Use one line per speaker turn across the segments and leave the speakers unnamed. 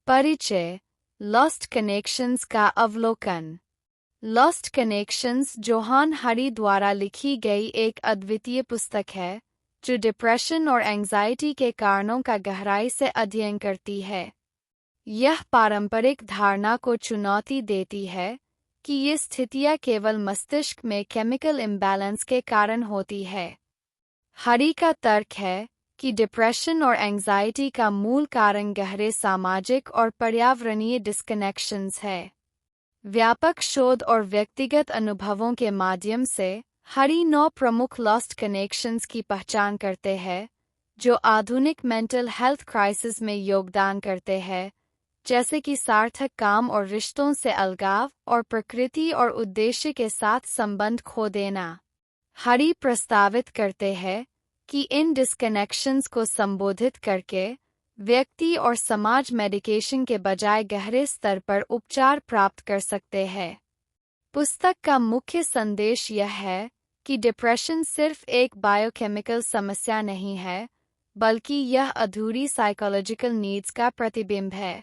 परिचय। Lost connections का अवलोकन। लॉस्ट कनेक्शंस जोहान हरी द्वारा लिखी गई एक अद्वितीय पुस्तक है जो डिप्रेशन और एंजाइटी के कारणों का गहराई से अध्ययन करती है। यह पारंपरिक धारणा को चुनौती देती है कि ये स्थितियां केवल मस्तिष्क में केमिकल इम्बैलेंस के कारण होती है। हरी का तर्क है कि डिप्रेशन और एंजाइटी का मूल कारण गहरे सामाजिक और पर्यावरणीय डिस्कनेक्शंस है। व्यापक शोध और व्यक्तिगत अनुभवों के माध्यम से हरी 9 प्रमुख लॉस्ट कनेक्शंस की पहचान करते हैं जो आधुनिक मेंटल हेल्थ क्राइसिस में योगदान करते हैं, जैसे कि सार्थक काम और रिश्तों से अलगाव और प्रकृति और उद्देश्य के साथ संबंध खो देना। हरी प्रस्तावित करते हैं कि इन डिस्कनेक्शंस को संबोधित करके व्यक्ति और समाज मेडिकेशन के बजाय गहरे स्तर पर उपचार प्राप्त कर सकते हैं। पुस्तक का मुख्य संदेश यह है कि डिप्रेशन सिर्फ एक बायोकेमिकल समस्या नहीं है, बल्कि यह अधूरी साइकोलॉजिकल नीड्स का प्रतिबिंब है।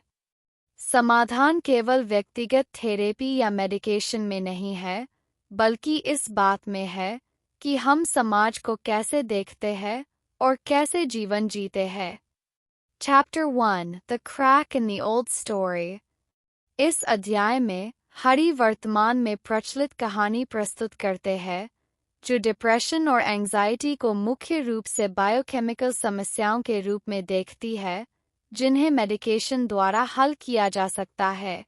समाधान केवल व्यक्तिगत थेरेपी या मेडिकेशन में नहीं है, बल्कि इस बात में है कि हम समाज को कैसे देखते हैं और कैसे जीवन जीते हैं। Chapter 1 The Crack in the Old Story। इस अध्याय में हरी वर्तमान में प्रचलित कहानी प्रस्तुत करते हैं जो डिप्रेशन और एंजाइटी को मुख्य रूप से बायोकेमिकल समस्याओं के रूप में देखती है जिन्हें मेडिकेशन द्वारा हल किया जा सकता है।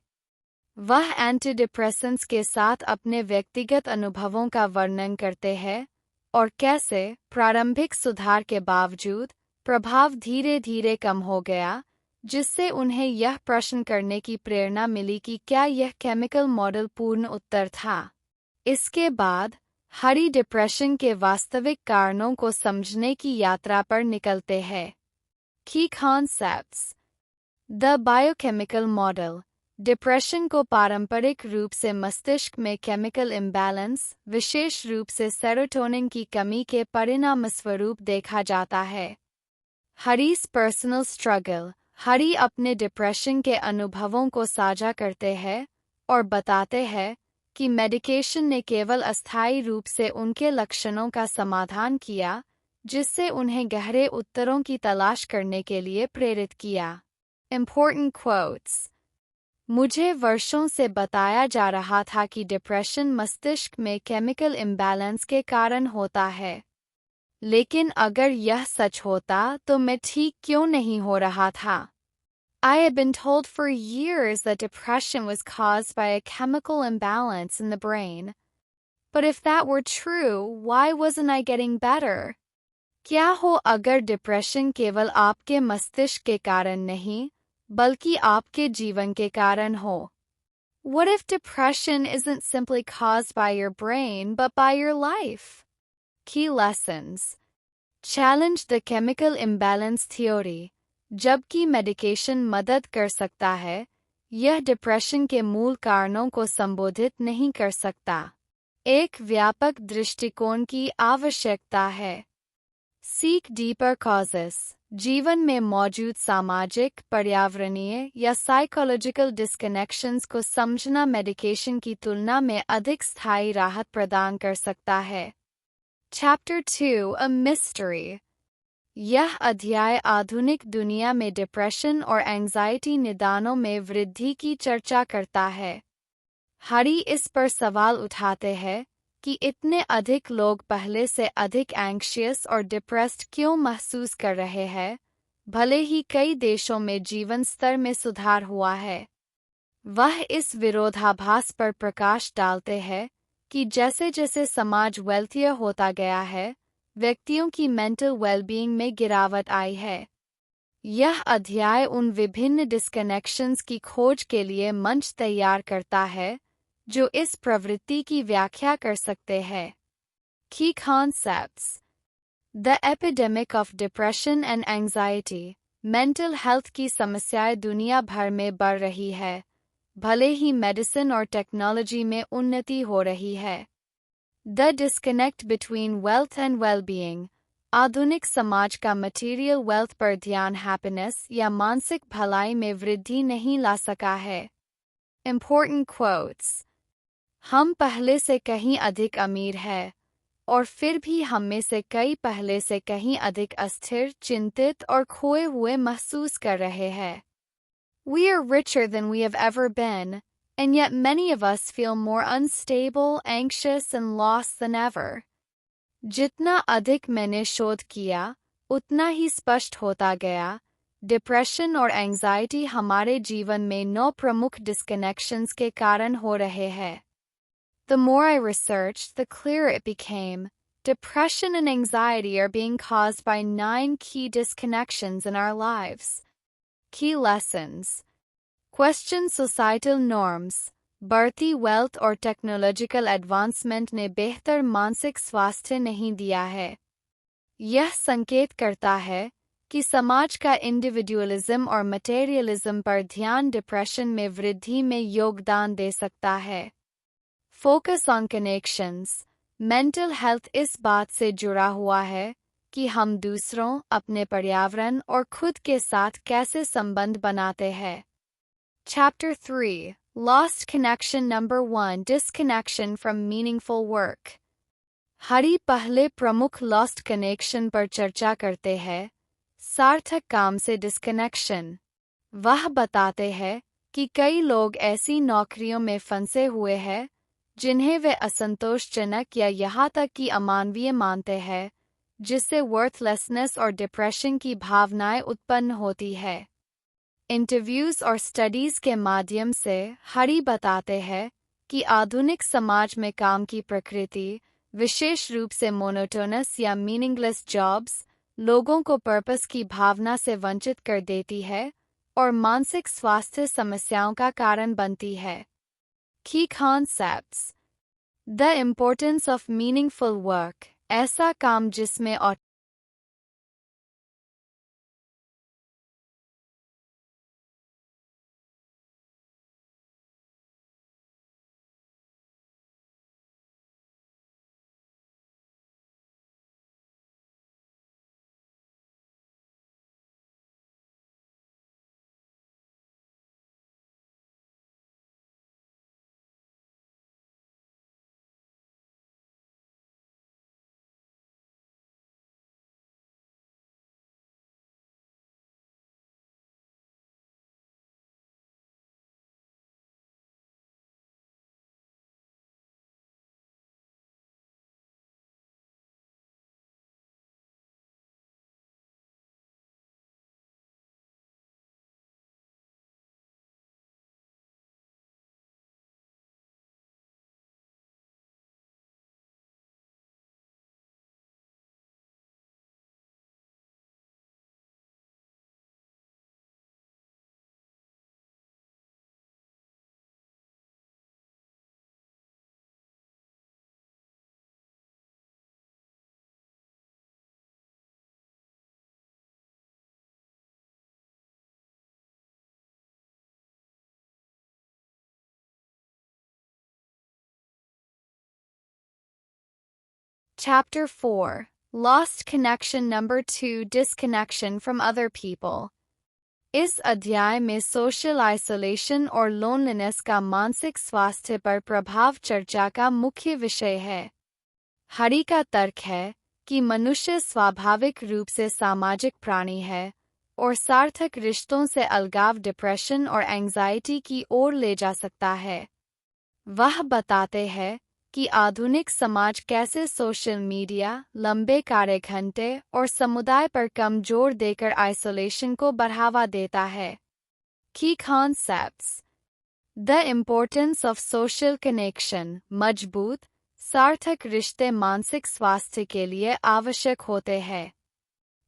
वह एंटीडिप्रेसेंट्स के साथ अपने व्यक्तिगत अनुभवों का वर्णन करते हैं और कैसे प्रारंभिक सुधार के बावजूद प्रभाव धीरे धीरे कम हो गया, जिससे उन्हें यह प्रश्न करने की प्रेरणा मिली कि क्या यह केमिकल मॉडल पूर्ण उत्तर था। इसके बाद हरी डिप्रेशन के वास्तविक कारणों को समझने की यात्रा पर निकलते हैं। Key concepts। The biochemical model. Depression को पारंपरिक रूप से मस्तिष्क में केमिकल इम्बैलेंस, विशेष रूप से सेरोटोनिन की कमी के परिणामस्वरूप देखा जाता है। हरी's पर्सनल स्ट्रगल। हरी अपने डिप्रेशन के अनुभवों को साझा करते हैं और बताते हैं कि मेडिकेशन ने केवल अस्थायी रूप से उनके लक्षणों का समाधान किया, जिससे उन्हें गहरे उत्तरों की तलाश करने के लिए प्रेरित किया। Important quotes। मुझे वर्षों से बताया जा रहा था कि डिप्रेशन मस्तिष्क में केमिकल इम्बैलेंस के कारण होता है, लेकिन अगर यह सच होता तो मैं ठीक क्यों नहीं हो रहा था? I had been told for years that depression was caused by a chemical imbalance in the brain. But if that were true, why wasn't I getting better? क्या हो अगर डिप्रेशन केवल आपके मस्तिष्क के कारण नहीं, बल्कि आपके जीवन के कारण हो? What if depression isn't simply caused by your brain but by your life? Key lessons। Challenge the chemical imbalance theory। जबकि मेडिकेशन मदद कर सकता है, यह डिप्रेशन के मूल कारणों को संबोधित नहीं कर सकता। एक व्यापक दृष्टिकोण की आवश्यकता है। Seek deeper causes। जीवन में मौजूद सामाजिक, पर्यावरणीय या साइकोलॉजिकल डिस्कनेक्शंस को समझना मेडिकेशन की तुलना में अधिक स्थायी राहत प्रदान कर सकता है। Chapter 2 A Mystery। यह अध्याय आधुनिक दुनिया में डिप्रेशन और एंजाइटी निदानों में वृद्धि की चर्चा करता है। हरी इस पर सवाल उठाते हैं कि इतने अधिक लोग पहले से अधिक एंग्शियस और डिप्रेस्ड क्यों महसूस कर रहे हैं, भले ही कई देशों में जीवन स्तर में सुधार हुआ है। वह इस विरोधाभास पर प्रकाश डालते हैं कि जैसे जैसे समाज वेल्थियर होता गया है, व्यक्तियों की मेंटल वेलबीइंग में गिरावट आई है। यह अध्याय उन विभिन्न डिस्कनेक्शंस की खोज के लिए मंच तैयार करता है जो इस प्रवृत्ति की व्याख्या कर सकते हैं। Key concepts। The epidemic of depression and anxiety। Mental health की समस्याएं दुनिया भर में बढ़ रही है, भले ही मेडिसिन और टेक्नोलॉजी में उन्नति हो रही है। The disconnect between wealth and well-being। आधुनिक समाज का मटेरियल वेल्थ पर ध्यान हैप्पीनेस या मानसिक भलाई में वृद्धि नहीं ला सका है। Important quotes। हम पहले से कहीं अधिक अमीर हैं, और फिर भी हम में से कई पहले से कहीं अधिक अस्थिर, चिंतित और खोए हुए महसूस कर रहे हैं। We are richer than we have ever been, and yet many of us feel more unstable, anxious, and lost than ever. जितना अधिक मैंने शोध किया, उतना ही स्पष्ट होता गया, डिप्रेशन और एंजाइटी हमारे जीवन में 9 प्रमुख डिस्कनेक्शंस के कारण हो रहे हैं। The more I researched, the clearer it became. Depression and anxiety are being caused by 9 key disconnections in our lives. Key lessons. Question societal norms. बढ़ती वेल्थ और टेक्नोलॉजिकल एडवांसमेंट ने बेहतर मानसिक स्वास्थ्य नहीं दिया है। यह संकेत करता है कि समाज का इंडिविजुअलिज्म और मटेरियलिज्म पर ध्यान डिप्रेशन में वृद्धि में योगदान दे सकता है। Focus on connections. Mental health इस बात से जुड़ा हुआ है कि हम दूसरों, अपने पर्यावरण और खुद के साथ कैसे संबंध बनाते हैं। Chapter 3 Lost Connection Number 1 Disconnection from Meaningful Work। हरी पहले प्रमुख लॉस्ट कनेक्शन पर चर्चा करते हैं, सार्थक काम से डिस्कनेक्शन। वह बताते हैं कि कई लोग ऐसी नौकरियों में फंसे हुए हैं जिन्हें वे असंतोषजनक या यहाँ तक कि अमानवीय मानते हैं, जिससे वर्थलेसनेस और डिप्रेशन की भावनाएं उत्पन्न होती है। इंटरव्यूज और स्टडीज के माध्यम से हरी बताते हैं कि आधुनिक समाज में काम की प्रकृति, विशेष रूप से मोनोटोनस या मीनिंगलेस जॉब्स, लोगों को पर्पस की भावना से वंचित कर देती है और मानसिक स्वास्थ्य समस्याओं का कारण बनती है। Key concepts। The importance of meaningful work। ऐसा काम जिसमें Chapter 4 Lost Connection Number 2 Disconnection from Other People। इस अध्याय में सोशल आइसोलेशन और लोनलीनेस का मानसिक स्वास्थ्य पर प्रभाव चर्चा का मुख्य विषय है। हरी का तर्क है कि मनुष्य स्वाभाविक रूप से सामाजिक प्राणी है और सार्थक रिश्तों से अलगाव डिप्रेशन और एंजाइटी की ओर ले जा सकता है। वह बताते हैं कि आधुनिक समाज कैसे सोशल मीडिया, लंबे कार्यघंटे और समुदाय पर कम जोर देकर आइसोलेशन को बढ़ावा देता है। Key concepts। The importance of social connection। मजबूत, सार्थक रिश्ते मानसिक स्वास्थ्य के लिए आवश्यक होते हैं।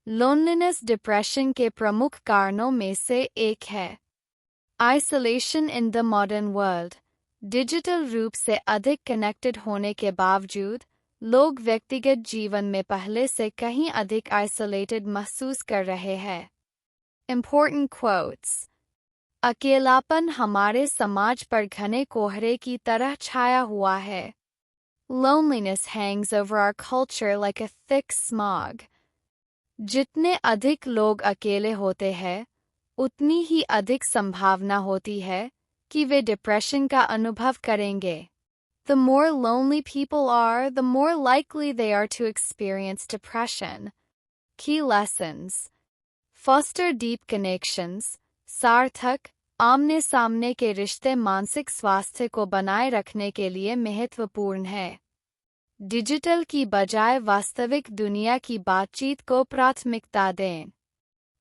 लोनलीनेस डिप्रेशन के प्रमुख कारणों में से एक है। Isolation in the modern world. Digital रूप से अधिक कनेक्टेड होने के बावजूद लोग व्यक्तिगत जीवन में पहले से कहीं अधिक आइसोलेटेड महसूस कर रहे हैं। Important quotes। अकेलापन हमारे समाज पर घने कोहरे की तरह छाया हुआ है। Loneliness hangs over our culture like a thick smog. जितने अधिक लोग अकेले होते हैं, उतनी ही अधिक संभावना होती है कि वे डिप्रेशन का अनुभव करेंगे. The more lonely people are, the more likely they are to experience depression. Key lessons. Foster deep connections. सार्थक, आमने सामने के रिश्ते मानसिक स्वास्थ्य को बनाए रखने के लिए महत्वपूर्ण है. डिजिटल की बजाय वास्तविक दुनिया की बातचीत को प्राथमिकता दें.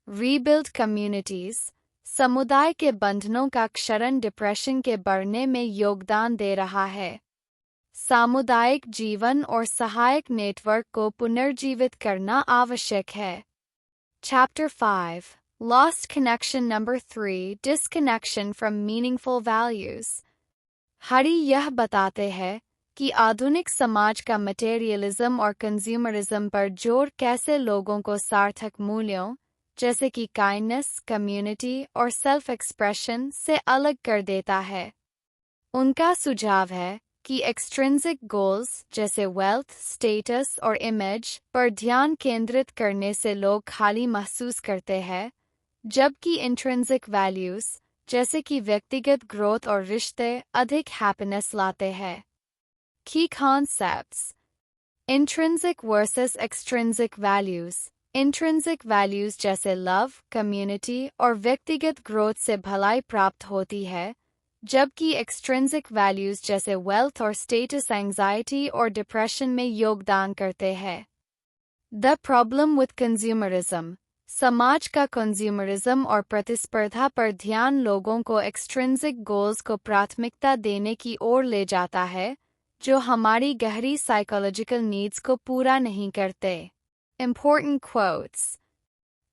Rebuild communities. समुदाय के बंधनों का क्षरण डिप्रेशन के बढ़ने में योगदान दे रहा है. सामुदायिक जीवन और सहायक नेटवर्क को पुनर्जीवित करना आवश्यक है. Chapter 5. Lost Connection Number 3. Disconnection from Meaningful Values. हरी यह बताते हैं कि आधुनिक समाज का मटेरियलिज्म और कंज्यूमरिज्म पर जोर कैसे लोगों को सार्थक मूल्यों जैसे कि काइंडनेस, कम्युनिटी और सेल्फ एक्सप्रेशन से अलग कर देता है. उनका सुझाव है कि एक्सट्रिंसिक गोल्स जैसे वेल्थ, स्टेटस और इमेज पर ध्यान केंद्रित करने से लोग खाली महसूस करते हैं, जबकि इंट्रिंसिक वैल्यूज जैसे कि व्यक्तिगत ग्रोथ और रिश्ते अधिक हैप्पीनेस लाते हैं. की concepts. Intrinsic versus extrinsic values. Intrinsic values जैसे लव, कम्युनिटी और व्यक्तिगत ग्रोथ से भलाई प्राप्त होती है, जबकि एक्सट्रिंसिक वैल्यूज जैसे वेल्थ और स्टेटस एंजाइटी और डिप्रेशन में योगदान करते हैं. The problem with consumerism. समाज का कंज्यूमरिज्म और प्रतिस्पर्धा पर ध्यान लोगों को एक्सट्रिंसिक गोल्स को प्राथमिकता देने की ओर ले जाता है, जो हमारी गहरी साइकोलॉजिकल नीड्स को पूरा नहीं करते. Important quotes.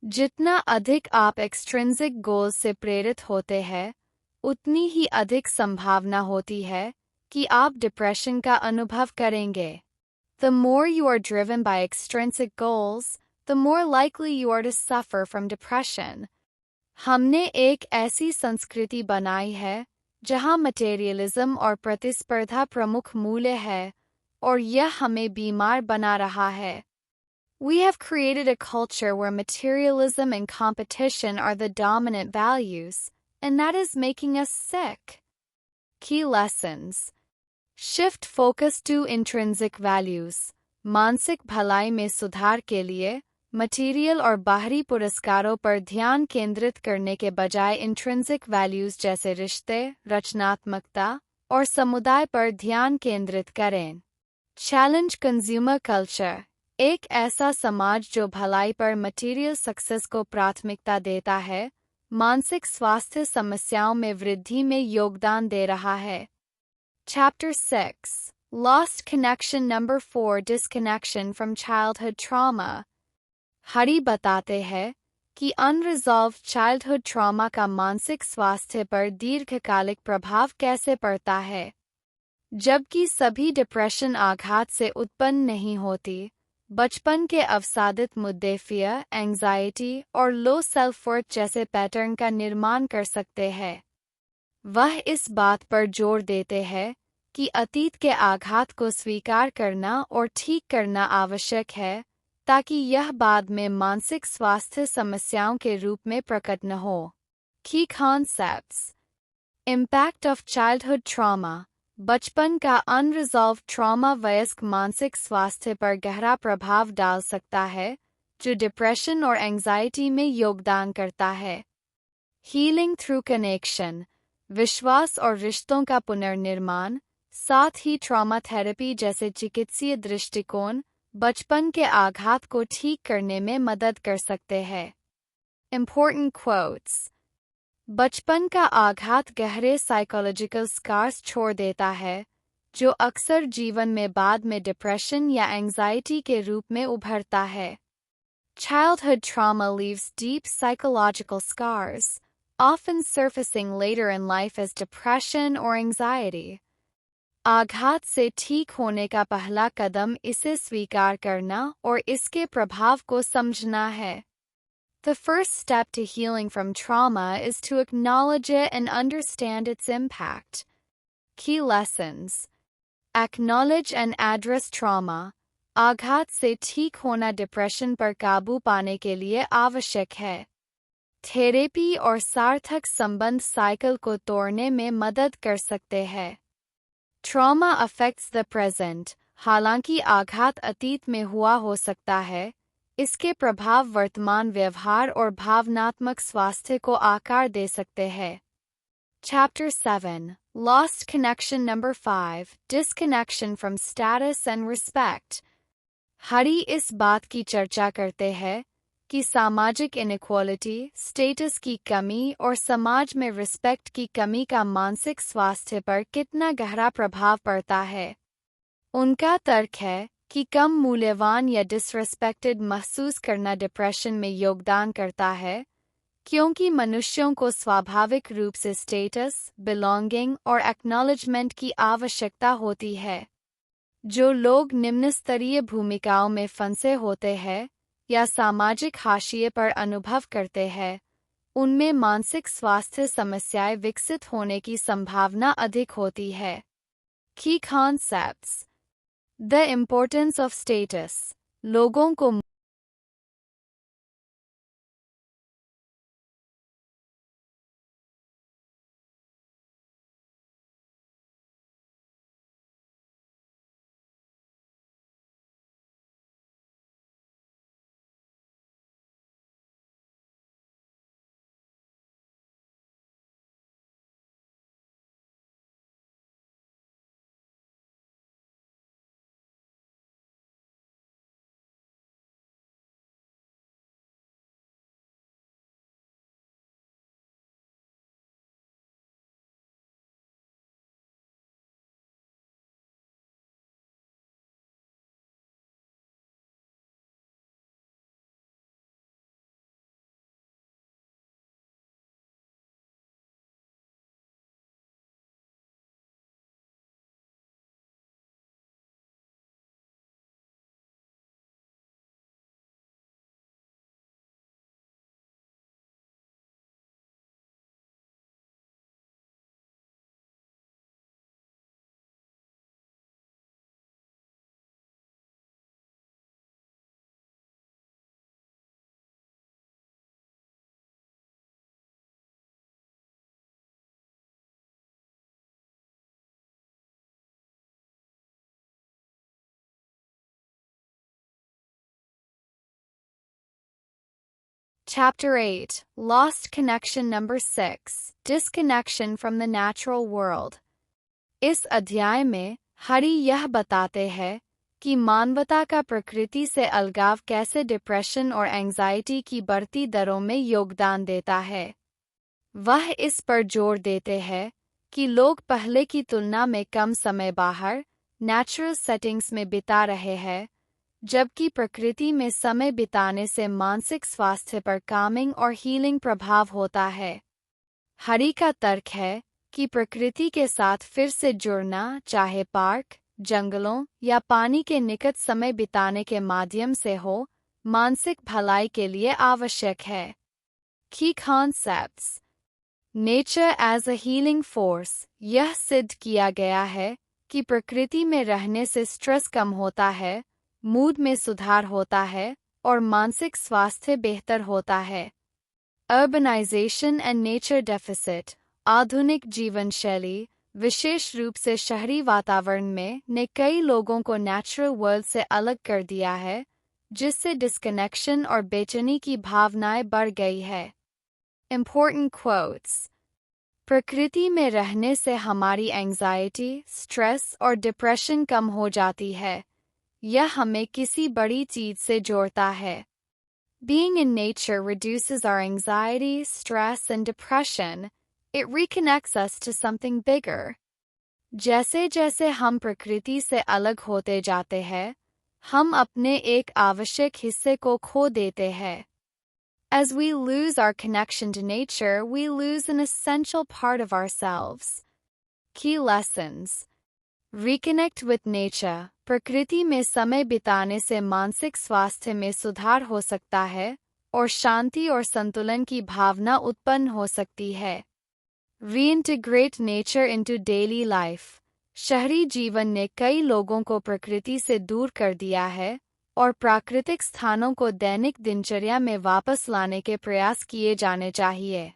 जितना अधिक आप एक्सट्रिंसिक गोल्स से प्रेरित होते हैं, उतनी ही अधिक संभावना होती है कि आप डिप्रेशन का अनुभव करेंगे. The more you are driven by extrinsic goals, the more likely you are to suffer from depression. हमने एक ऐसी संस्कृति बनाई है जहां मटेरियलिज्म और प्रतिस्पर्धा प्रमुख मूल्य है और यह हमें बीमार बना रहा है. We have created a culture where materialism and competition are the dominant values, and that is making us sick. Key lessons. Shift focus to intrinsic values. मानसिक भलाई में सुधार के लिए मटेरियल और बाहरी पुरस्कारों पर ध्यान केंद्रित करने के बजाय इंट्रिंसिक वैल्यूज जैसे रिश्ते, रचनात्मकता और समुदाय पर ध्यान केंद्रित करें. Challenge consumer culture. एक ऐसा समाज जो भलाई पर मटेरियल सक्सेस को प्राथमिकता देता है, मानसिक स्वास्थ्य समस्याओं में वृद्धि में योगदान दे रहा है. Chapter 6. Lost Connection Number 4. Disconnection from Childhood Trauma. हरी बताते हैं कि अनरिजॉल्व्ड चाइल्डहुड ट्रॉमा का मानसिक स्वास्थ्य पर दीर्घकालिक प्रभाव कैसे पड़ता है. जबकि सभी डिप्रेशन आघात से उत्पन्न नहीं होती, बचपन के अवसादित मुद्दे फियर, एंजाइटी और लो सेल्फ वर्थ जैसे पैटर्न का निर्माण कर सकते हैं. वह इस बात पर जोर देते हैं कि अतीत के आघात को स्वीकार करना और ठीक करना आवश्यक है ताकि यह बाद में मानसिक स्वास्थ्य समस्याओं के रूप में प्रकट न हो. की concepts. Impact of childhood trauma. बचपन का अनरिजॉल्व्ड ट्रॉमा वयस्क मानसिक स्वास्थ्य पर गहरा प्रभाव डाल सकता है, जो डिप्रेशन और एंजाइटी में योगदान करता है. Healing through connection. विश्वास और रिश्तों का पुनर्निर्माण, साथ ही ट्रॉमा थेरेपी जैसे चिकित्सीय दृष्टिकोण बचपन के आघात को ठीक करने में मदद कर सकते हैं. Important quotes. बचपन का आघात गहरे साइकोलॉजिकल स्कार्स छोड़ देता है, जो अक्सर जीवन में बाद में डिप्रेशन या एंजाइटी के रूप में उभरता है. Childhood trauma leaves deep psychological scars, often surfacing later in life as depression or anxiety. आघात से ठीक होने का पहला कदम इसे स्वीकार करना और इसके प्रभाव को समझना है. The first step to healing from trauma is to acknowledge it and understand its impact. Key lessons. Acknowledge and address trauma. आघात से ठीक होना डिप्रेशन पर काबू पाने के लिए आवश्यक है। थेरेपी और सार्थक संबंध साइकिल को तोड़ने में मदद कर सकते हैं। Trauma affects the present. हालांकि आघात अतीत में हुआ हो सकता है, इसके प्रभाव वर्तमान व्यवहार और भावनात्मक स्वास्थ्य को आकार दे सकते हैं। Chapter 7 Lost Connection Number 5 Disconnection from Status and Respect। हरी इस बात की चर्चा करते हैं कि सामाजिक इनइक्वालिटी, स्टेटस की कमी और समाज में रिस्पेक्ट की कमी का मानसिक स्वास्थ्य पर कितना गहरा प्रभाव पड़ता है। उनका तर्क है कि कम मूल्यवान या डिसरिस्पेक्टेड महसूस करना डिप्रेशन में योगदान करता है, क्योंकि मनुष्यों को स्वाभाविक रूप से स्टेटस, बिलोंगिंग और एक्नॉलेजमेंट की आवश्यकता होती है। जो लोग निम्न स्तरीय भूमिकाओं में फंसे होते हैं या सामाजिक हाशिए पर अनुभव करते हैं, उनमें मानसिक स्वास्थ्य समस्याएं विकसित होने की संभावना अधिक होती है। की concepts. The importance of status. लोगों को Chapter 8 Lost Connection Number 6 Disconnection from the Natural World। इस अध्याय में हरी यह बताते हैं कि मानवता का प्रकृति से अलगाव कैसे डिप्रेशन और एंजाइटी की बढ़ती दरों में योगदान देता है। वह इस पर जोर देते हैं कि लोग पहले की तुलना में कम समय बाहर नेचुरल सेटिंग्स में बिता रहे हैं, जबकि प्रकृति में समय बिताने से मानसिक स्वास्थ्य पर कामिंग और हीलिंग प्रभाव होता है। हरी का तर्क है कि प्रकृति के साथ फिर से जुड़ना, चाहे पार्क, जंगलों या पानी के निकट समय बिताने के माध्यम से हो, मानसिक भलाई के लिए आवश्यक है। की concepts. Nature as a healing force. यह सिद्ध किया गया है कि प्रकृति में रहने से स्ट्रेस कम होता है, मूड में सुधार होता है और मानसिक स्वास्थ्य बेहतर होता है। Urbanisation and nature deficit. आधुनिक जीवन शैली, विशेष रूप से शहरी वातावरण में, ने कई लोगों को नेचुरल वर्ल्ड से अलग कर दिया है, जिससे डिस्कनेक्शन और बेचैनी की भावनाएं बढ़ गई है। Important quotes। प्रकृति में रहने से हमारी एंजाइटी, स्ट्रेस और डिप्रेशन कम हो जाती है। यह हमें किसी बड़ी चीज से जोड़ता है। Being in nature reduces our anxiety, stress, and depression. It reconnects us to something bigger. जैसे जैसे हम प्रकृति से अलग होते जाते हैं, हम अपने एक आवश्यक हिस्से को खो देते हैं। As we lose our connection to nature, we lose an essential part of ourselves. Key lessons. Reconnect with nature. प्रकृति में समय बिताने से मानसिक स्वास्थ्य में सुधार हो सकता है और शांति और संतुलन की भावना उत्पन्न हो सकती है। Reintegrate nature into daily life. शहरी जीवन ने कई लोगों को प्रकृति से दूर कर दिया है और प्राकृतिक स्थानों को दैनिक दिनचर्या में वापस लाने के प्रयास किए जाने चाहिए।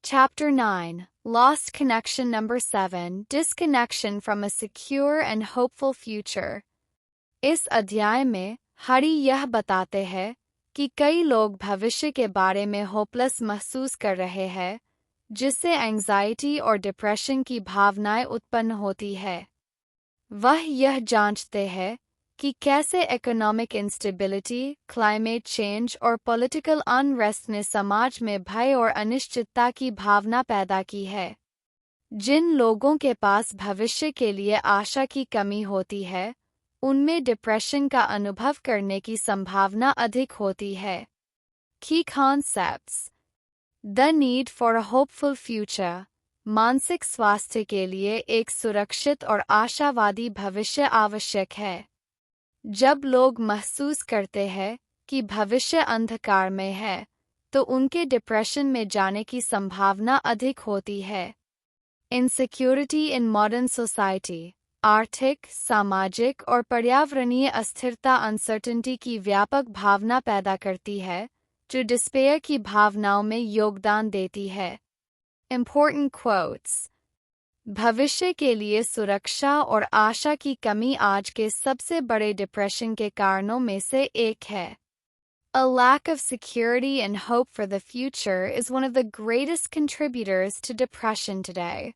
Chapter 9 Lost Connection Number 7 Disconnection from a Secure and Hopeful Future। इस अध्याय में हरी यह बताते हैं कि कई लोग भविष्य के बारे में होपलेस महसूस कर रहे हैं, जिससे एंजाइटी और डिप्रेशन की भावनाएं उत्पन्न होती है। वह यह जांचते हैं कि कैसे इकोनॉमिक इंस्टेबिलिटी, क्लाइमेट चेंज और पॉलिटिकल अनरेस्ट ने समाज में भय और अनिश्चितता की भावना पैदा की है। जिन लोगों के पास भविष्य के लिए आशा की कमी होती है, उनमें डिप्रेशन का अनुभव करने की संभावना अधिक होती है। Key concepts: The need for a hopeful future। मानसिक स्वास्थ्य के लिए एक सुरक्षित और आशावादी भविष्य आवश्यक है। जब लोग महसूस करते हैं कि भविष्य अंधकार में है, तो उनके डिप्रेशन में जाने की संभावना अधिक होती है। Insecurity in modern society. आर्थिक, सामाजिक और पर्यावरणीय अस्थिरता अनसर्टेनिटी की व्यापक भावना पैदा करती है, जो डिस्पेयर की भावनाओं में योगदान देती है। Important quotes: भविष्य के लिए सुरक्षा और आशा की कमी आज के सबसे बड़े डिप्रेशन के कारणों में से एक है। A lack of security and hope for the future is one of the greatest contributors to depression today।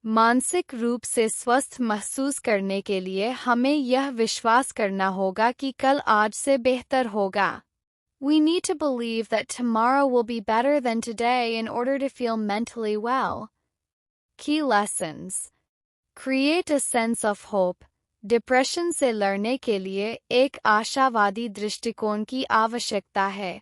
मानसिक रूप से स्वस्थ महसूस करने के लिए हमें यह विश्वास करना होगा कि कल आज से बेहतर होगा। We need to believe that tomorrow will be better than today in order to feel mentally well। Key lessons: Create a sense of hope। Depression से लड़ने के लिए एक आशावादी दृष्टिकोण की आवश्यकता है।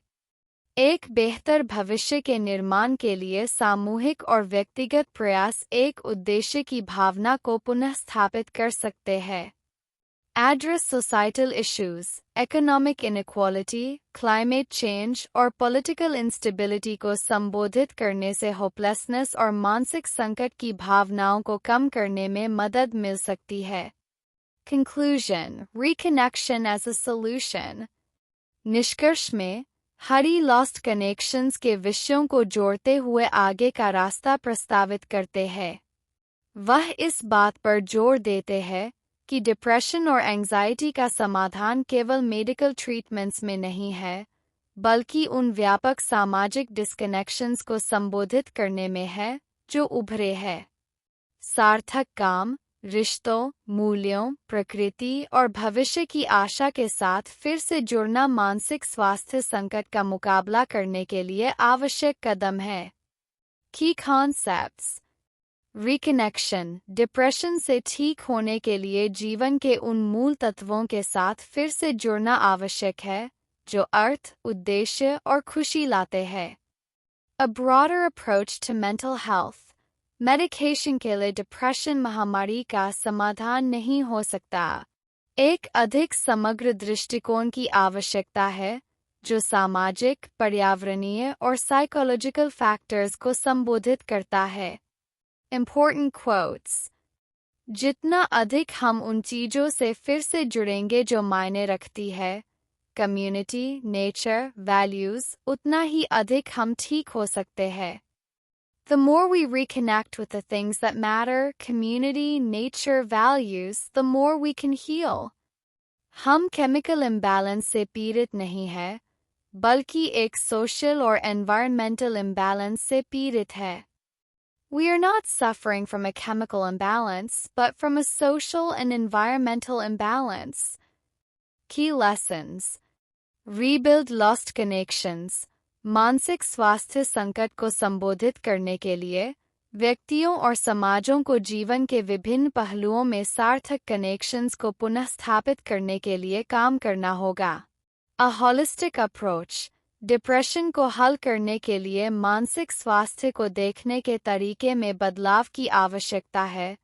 एक बेहतर भविष्य के निर्माण के लिए सामूहिक और व्यक्तिगत प्रयास एक उद्देश्य की भावना को पुनः स्थापित कर सकते हैं। Address societal issues, economic inequality, climate change और political instability को संबोधित करने से होपलेसनेस और मानसिक संकट की भावनाओं को कम करने में मदद मिल सकती है। Conclusion: Reconnection as a solution। निष्कर्ष में हरी लॉस्ट कनेक्शंस के विषयों को जोड़ते हुए आगे का रास्ता प्रस्तावित करते हैं। वह इस बात पर जोर देते हैं कि डिप्रेशन और एंजाइटी का समाधान केवल मेडिकल ट्रीटमेंट्स में नहीं है, बल्कि उन व्यापक सामाजिक डिस्कनेक्शंस को संबोधित करने में है जो उभरे हैं। सार्थक काम, रिश्तों, मूल्यों, प्रकृति और भविष्य की आशा के साथ फिर से जुड़ना मानसिक स्वास्थ्य संकट का मुकाबला करने के लिए आवश्यक कदम है। Key concepts: Reconnection। डिप्रेशन से ठीक होने के लिए जीवन के उन मूल तत्वों के साथ फिर से जुड़ना आवश्यक है जो अर्थ, उद्देश्य और खुशी लाते हैं। A broader approach to mental health। Medication के लिए डिप्रेशन महामारी का समाधान नहीं हो सकता। एक अधिक समग्र दृष्टिकोण की आवश्यकता है जो सामाजिक, पर्यावरणीय और साइकोलॉजिकल फैक्टर्स को संबोधित करता है। Important quotes: जितना अधिक हम उन चीजों से फिर से जुड़ेंगे जो मायने रखती है, कम्युनिटी, नेचर, वैल्यूज, उतना ही अधिक हम ठीक हो सकते हैं। The more we reconnect with the things that matter, community, nature, values, the more we can heal। हम chemical imbalance से पीड़ित नहीं हैं, बल्कि एक social और environmental imbalance से पीड़ित है। We are not suffering from a chemical imbalance, but from a social and environmental imbalance। Key lessons: Rebuild lost connections। मानसिक स्वास्थ्य संकट को संबोधित करने के लिए व्यक्तियों और समाजों को जीवन के विभिन्न पहलुओं में सार्थक कनेक्शंस को पुनः स्थापित करने के लिए काम करना होगा। A holistic approach। डिप्रेशन को हल करने के लिए मानसिक स्वास्थ्य को देखने के तरीके में बदलाव की आवश्यकता है।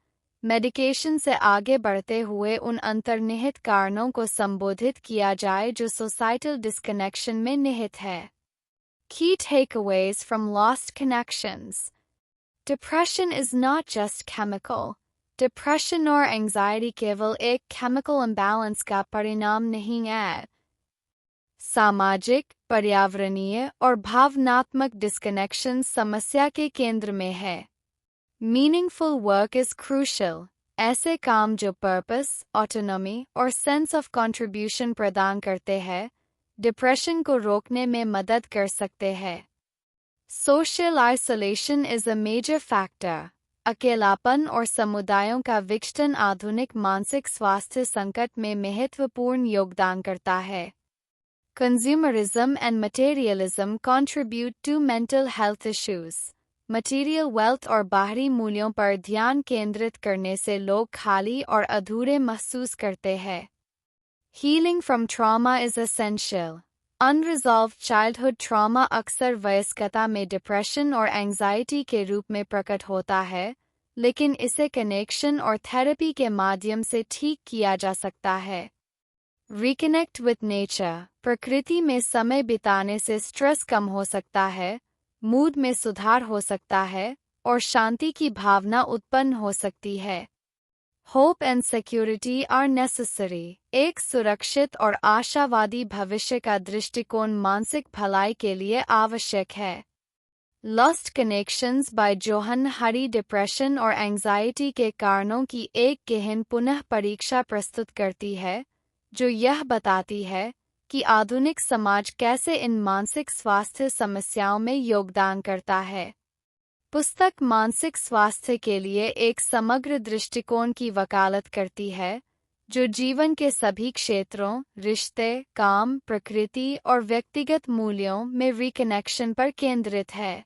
मेडिकेशन से आगे बढ़ते हुए उन अंतर्निहित कारणों को संबोधित किया जाए जो सोसाइटल डिस्कनेक्शन में निहित है। Key takeaways from lost connections: Depression is not just chemical. Depression और एंजाइटी केवल एक केमिकल इम्बैलेंस का परिणाम नहीं है। सामाजिक, पर्यावरणीय और भावनात्मक डिस्कनेक्शन समस्या के केंद्र में है। Meaningful work is crucial. ऐसे काम जो पर्पस, ऑटोनॉमी और सेंस ऑफ कंट्रीब्यूशन प्रदान करते हैं, डिप्रेशन को रोकने में मदद कर सकते हैं। Social isolation is a major factor. अकेलापन और समुदायों का विघटन आधुनिक मानसिक स्वास्थ्य संकट में महत्वपूर्ण योगदान करता है। Consumerism and materialism contribute to mental health issues. Material wealth और बाहरी मूल्यों पर ध्यान केंद्रित करने से लोग खाली और अधूरे महसूस करते हैं। Healing from trauma is essential. Unresolved childhood trauma अक्सर वयस्कता में डिप्रेशन और एंजाइटी के रूप में प्रकट होता है, लेकिन इसे कनेक्शन और थेरेपी के माध्यम से ठीक किया जा सकता है। Reconnect with nature. प्रकृति में समय बिताने से स्ट्रेस कम हो सकता है, मूड में सुधार हो सकता है और शांति की भावना उत्पन्न हो सकती है। Hope and security are necessary. एक सुरक्षित और आशावादी भविष्य का दृष्टिकोण मानसिक भलाई के लिए आवश्यक है। Lost Connections by Johan Hari depression और एंजाइटी के कारणों की एक गहन पुनः परीक्षा प्रस्तुत करती है, जो यह बताती है कि आधुनिक समाज कैसे इन मानसिक स्वास्थ्य समस्याओं में योगदान करता है। पुस्तक मानसिक स्वास्थ्य के लिए एक समग्र दृष्टिकोण की वकालत करती है, जो जीवन के सभी क्षेत्रों, रिश्ते, काम, प्रकृति और व्यक्तिगत मूल्यों में रिकनेक्शन पर केंद्रित है।